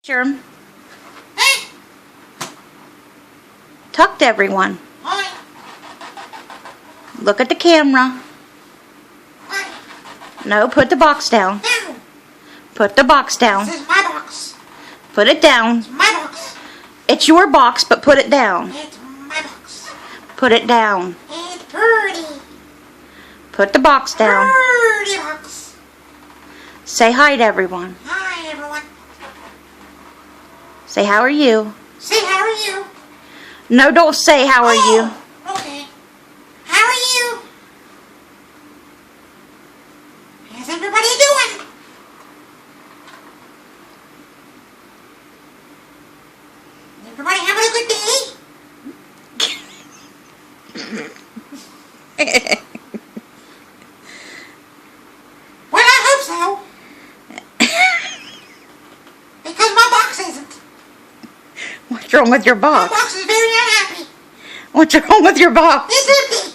Sure. Talk to everyone. Hi. Look at the camera. Hi. No, put the box down. No. Put the box down. This is my box. Put it down. It's my box. It's your box, but put it down. It's my box. Put it down. It's pretty. Put the box down. Pretty box. Say hi to everyone. Hi, everyone. Say, how are you? Say, how are you? No, don't say, how are you? Okay. How are you? How's everybody doing? Everybody having a good day? Well, I hope so. Because my box isn't. What's wrong with your My box? box is very unhappy. What's wrong with your box? It's empty.